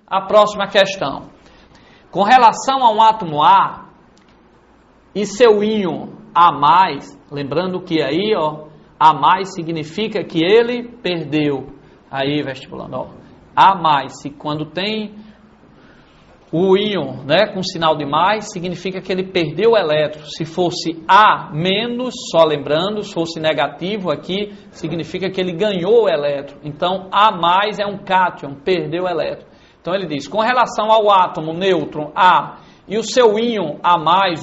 a próxima questão. Com relação a um átomo A e seu íon A+, lembrando que aí, ó, A+ significa que ele perdeu. Aí, vestibulando, ó, A+, se quando tem o íon, né, com sinal de mais, significa que ele perdeu o elétron. Se fosse A-, só lembrando, se fosse negativo aqui, significa que ele ganhou o elétron. Então, A+ é um cátion, perdeu o elétron. Então, ele diz, com relação ao átomo nêutron A e o seu íon A+,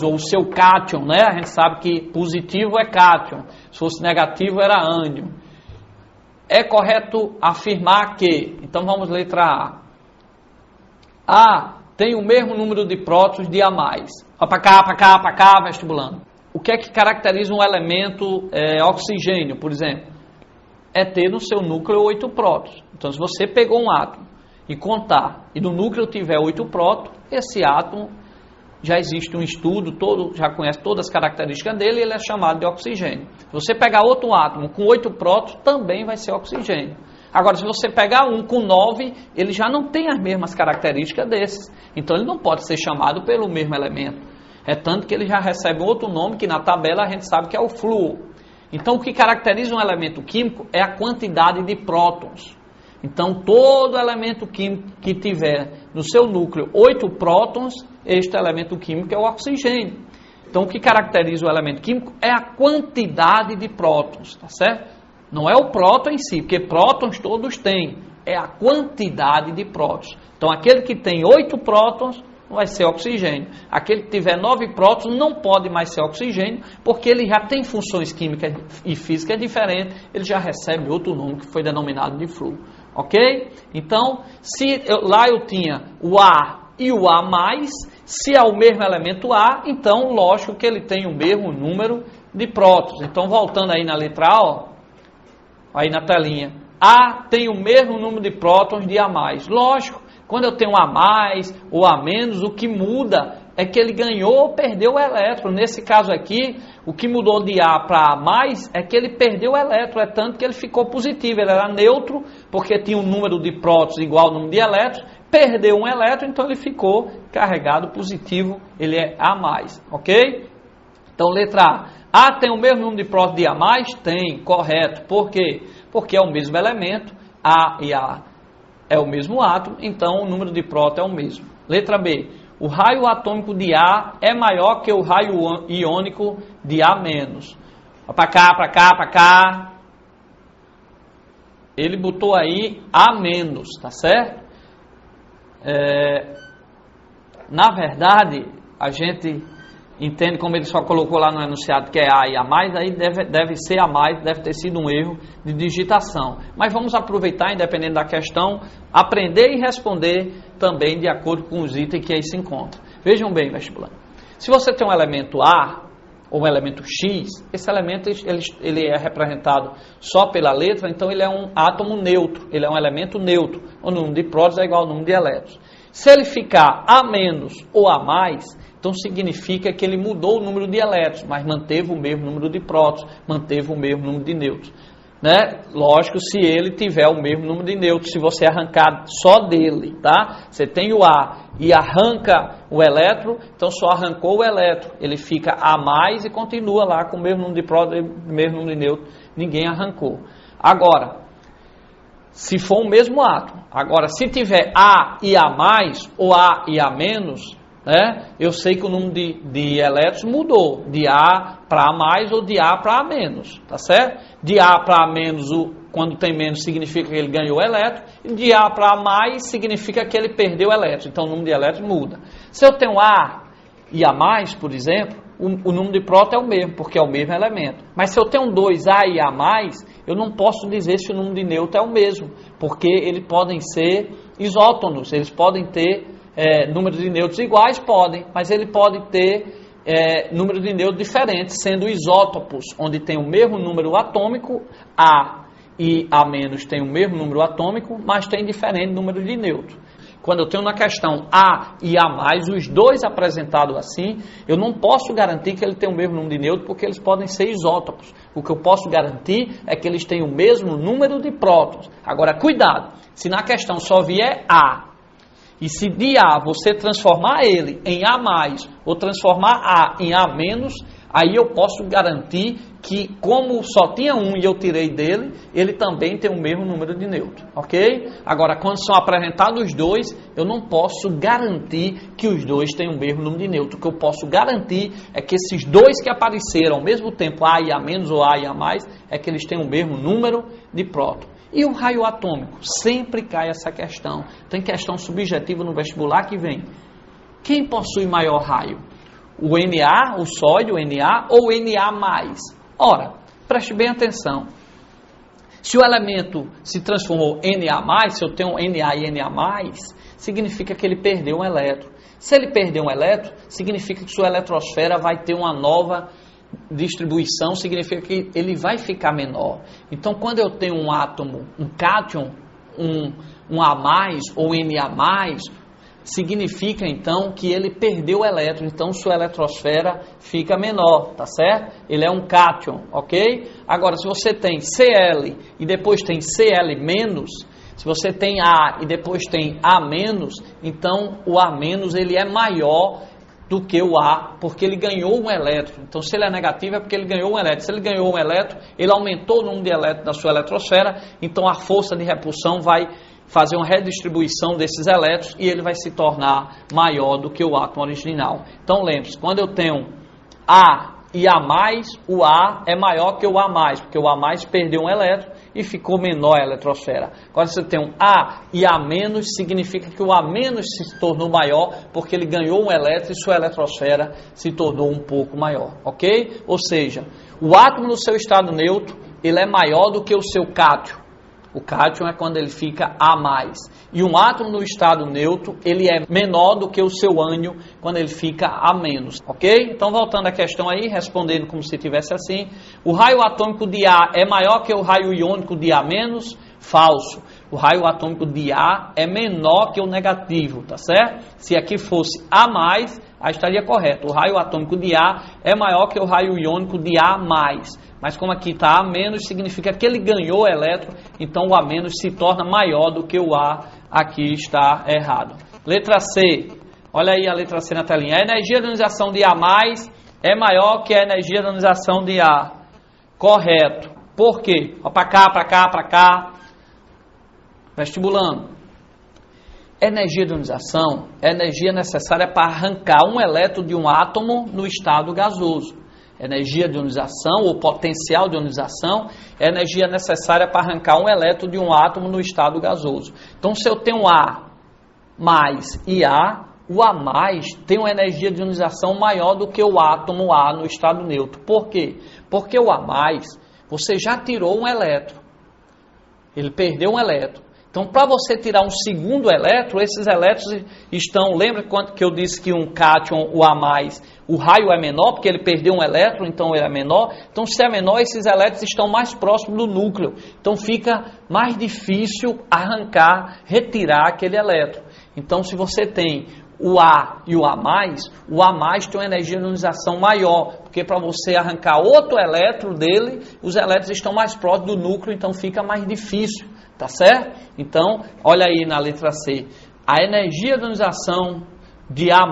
ou o seu cátion, né, a gente sabe que positivo é cátion, se fosse negativo era ânion. É correto afirmar que, então vamos letra A tem o mesmo número de prótons de A+. Ó, para cá, vestibulando. O que é que caracteriza um elemento oxigênio, por exemplo? É ter no seu núcleo 8 prótons. Então, se você pegou um átomo e contar, e no núcleo tiver 8 prótons, esse átomo, já existe um estudo, já conhece todas as características dele, ele é chamado de oxigênio. Se você pegar outro átomo com 8 prótons, também vai ser oxigênio. Agora, se você pegar um com 9, ele já não tem as mesmas características desses. Então, ele não pode ser chamado pelo mesmo elemento. É tanto que ele já recebe outro nome, que na tabela a gente sabe que é o flúor. Então, o que caracteriza um elemento químico é a quantidade de prótons. Então, todo elemento químico que tiver no seu núcleo 8 prótons, este elemento químico é o oxigênio. Então, o que caracteriza o elemento químico é a quantidade de prótons, tá certo? Não é o próton em si, porque prótons todos têm, é a quantidade de prótons. Então, aquele que tem 8 prótons vai ser oxigênio. Aquele que tiver 9 prótons não pode mais ser oxigênio, porque ele já tem funções químicas e físicas diferentes, ele já recebe outro nome que foi denominado de flúor. Ok? Então, lá eu tinha o A e o A+, se é o mesmo elemento A, então, lógico que ele tem o mesmo número de prótons. Então, voltando aí na letra A, ó, aí na telinha, A tem o mesmo número de prótons de A+. Lógico, quando eu tenho A+, ou A-, o que muda é que ele ganhou ou perdeu o elétron. Nesse caso aqui, o que mudou de A para A+, é que ele perdeu o elétron, é tanto que ele ficou positivo, ele era neutro, porque tinha um número de prótons igual ao número de elétrons, perdeu um elétron, então ele ficou carregado positivo, ele é A+, ok? Então, letra A. A tem o mesmo número de prótons de A+? Tem, correto. Por quê? Porque é o mesmo elemento, A e A é o mesmo átomo, então o número de prótons é o mesmo. Letra B. O raio atômico de A é maior que o raio iônico de A-. Para cá. Ele botou aí A-, tá certo? Na verdade, a gente entende como ele só colocou lá no enunciado que é A e A+, aí deve ser A+, deve ter sido um erro de digitação. Mas vamos aproveitar, independente da questão, aprender e responder também de acordo com os itens que aí se encontram. Vejam bem, vestibulando. Se você tem um elemento A ou um elemento X, esse elemento ele é representado só pela letra, então ele é um átomo neutro, ele é um elemento neutro. O número de prótons é igual ao número de elétrons. Se ele ficar A- ou A+, então significa que ele mudou o número de elétrons, mas manteve o mesmo número de prótons, manteve o mesmo número de nêutrons. Né? Lógico, se ele tiver o mesmo número de nêutrons, se você arrancar só dele, tá? Você tem o A e arranca o elétron, então só arrancou o elétron, ele fica A+, e continua lá com o mesmo número de prótons, o mesmo número de nêutrons, ninguém arrancou. Agora, se for o mesmo átomo, agora se tiver A e A+, ou A e A-, né? Eu sei que o número de elétrons mudou, de A para A+, ou de A para A-, tá certo? De A para A-, quando tem menos, significa que ele ganhou elétron, e de A para A+, significa que ele perdeu elétron, então o número de elétrons muda. Se eu tenho A e A+, por exemplo, o número de prótons é o mesmo, porque é o mesmo elemento. Mas se eu tenho 2A e A+, eu não posso dizer se o número de nêutrons é o mesmo, porque eles podem ser isótonos, eles podem ter números de nêutrons iguais, podem, mas ele pode ter números de nêutrons diferentes, sendo isótopos, onde tem o mesmo número atômico, A e A- tem o mesmo número atômico, mas tem diferente número de nêutrons. Quando eu tenho na questão A e A+, os dois apresentados assim, eu não posso garantir que ele tem o mesmo número de nêutrons, porque eles podem ser isótopos. O que eu posso garantir é que eles têm o mesmo número de prótons. Agora, cuidado, se na questão só vier A E se de A você transformar ele em A+, ou transformar A em A-, aí eu posso garantir que, como só tinha um e eu tirei dele, ele também tem o mesmo número de nêutrons, ok? Agora, quando são apresentados os dois, eu não posso garantir que os dois têm o mesmo número de nêutrons. O que eu posso garantir é que esses dois que apareceram ao mesmo tempo, A e A-, ou A e A+, é que eles têm o mesmo número de prótons. E o raio atômico? Sempre cai essa questão. Tem questão subjetiva no vestibular que vem. Quem possui maior raio? O Na, o sódio, o Na, ou o Na+? Ora, preste bem atenção. Se o elemento se transformou Na+, se eu tenho Na e Na+, significa que ele perdeu um elétron. Se ele perder um elétron, significa que sua eletrosfera vai ter uma nova distribuição, significa que ele vai ficar menor. Então, quando eu tenho um átomo, um cátion, um A+, ou Na+, significa então que ele perdeu o elétron, então sua eletrosfera fica menor, tá certo? Ele é um cátion, ok? Agora, se você tem Cl e depois tem Cl-, se você tem A e depois tem A-, então o A- ele é maior do que o A, porque ele ganhou um elétron. Então, se ele é negativo, é porque ele ganhou um elétron. Se ele ganhou um elétron, ele aumentou o número de elétrons da sua eletrosfera, então a força de repulsão vai fazer uma redistribuição desses elétrons e ele vai se tornar maior do que o átomo original. Então, lembre-se, quando eu tenho A e A+, o A é maior que o A+, porque o A+, perdeu um elétron e ficou menor a eletrosfera. Agora, se eu tenho A e A-, significa que o A- se tornou maior porque ele ganhou um elétron e sua eletrosfera se tornou um pouco maior, ok? Ou seja, o átomo no seu estado neutro, ele é maior do que o seu cátion. O cátion é quando ele fica A+. E um átomo no estado neutro, ele é menor do que o seu ânion quando ele fica A-, ok? Então, voltando à questão aí, respondendo como se tivesse assim. O raio atômico de A é maior que o raio iônico de A-? Falso. O raio atômico de A é menor que o negativo, tá certo? Se aqui fosse A+, aí estaria correto. O raio atômico de A é maior que o raio iônico de A+. Mas como aqui está A-, significa que ele ganhou elétron, então o A- se torna maior do que o A. Aqui está errado. Letra C. Olha aí a letra C na telinha. A energia de ionização de A+ é maior que a energia de ionização de A. Correto. Por quê? Para cá, para cá, para cá. Vestibulando. Energia de ionização é energia necessária para arrancar um elétron de um átomo no estado gasoso. Energia de ionização ou potencial de ionização é energia necessária para arrancar um elétron de um átomo no estado gasoso. Então, se eu tenho A mais e A, o A mais tem uma energia de ionização maior do que o átomo A no estado neutro. Por quê? Porque o A mais, você já tirou um elétron. Ele perdeu um elétron. Então, para você tirar um segundo elétron, esses elétrons estão... Lembra quando que eu disse que um cátion, o A+, o raio é menor, porque ele perdeu um elétron, então ele é menor. Então, se é menor, esses elétrons estão mais próximos do núcleo. Então, fica mais difícil arrancar, retirar aquele elétron. Então, se você tem o A e o A+, tem uma energia de ionização maior, porque para você arrancar outro elétron dele, os elétrons estão mais próximos do núcleo, então fica mais difícil. Tá certo? Então, olha aí na letra C. A energia de ionização de A+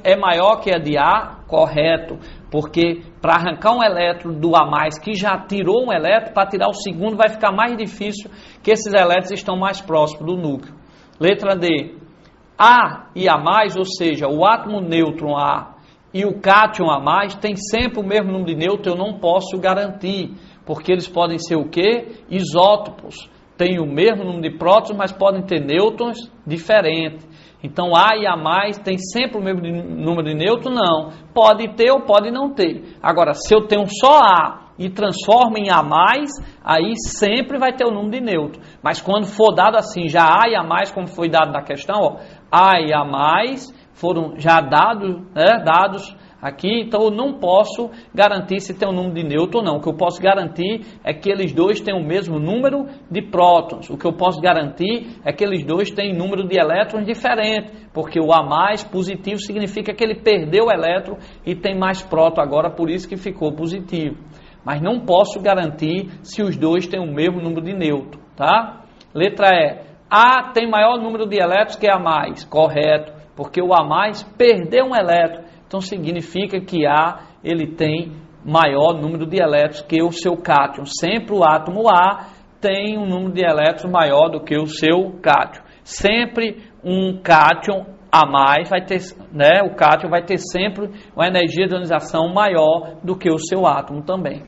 é maior que a de A? Correto. Porque para arrancar um elétron do A+, que já tirou um elétron, para tirar o segundo vai ficar mais difícil, que esses elétrons estão mais próximos do núcleo. Letra D. A e A+, ou seja, o átomo nêutron A e o cátion A+, tem sempre o mesmo número de nêutrons, eu não posso garantir, porque eles podem ser o quê? Isótopos. Tem o mesmo número de prótons, mas podem ter nêutrons diferentes. Então, A e A+, tem sempre o mesmo número de nêutrons? Não. Pode ter ou pode não ter. Agora, se eu tenho só A e transformo em A+, aí sempre vai ter o número de nêutrons. Mas quando for dado assim, já A e A+, como foi dado na questão, ó, A e A+, foram já dados aqui, então eu não posso garantir se tem um número de nêutrons ou não. O que eu posso garantir é que eles dois têm o mesmo número de prótons. O que eu posso garantir é que eles dois têm número de elétrons diferente, porque o A+ positivo significa que ele perdeu o elétron e tem mais próton agora, por isso que ficou positivo. Mas não posso garantir se os dois têm o mesmo número de nêutrons, tá? Letra E. A tem maior número de elétrons que A+, correto, porque o A+, perdeu um elétron, então significa que A ele tem maior número de elétrons que o seu cátion. Sempre o átomo A tem um número de elétrons maior do que o seu cátion. Sempre um cátion A+, vai ter, né, o cátion vai ter sempre uma energia de ionização maior do que o seu átomo também.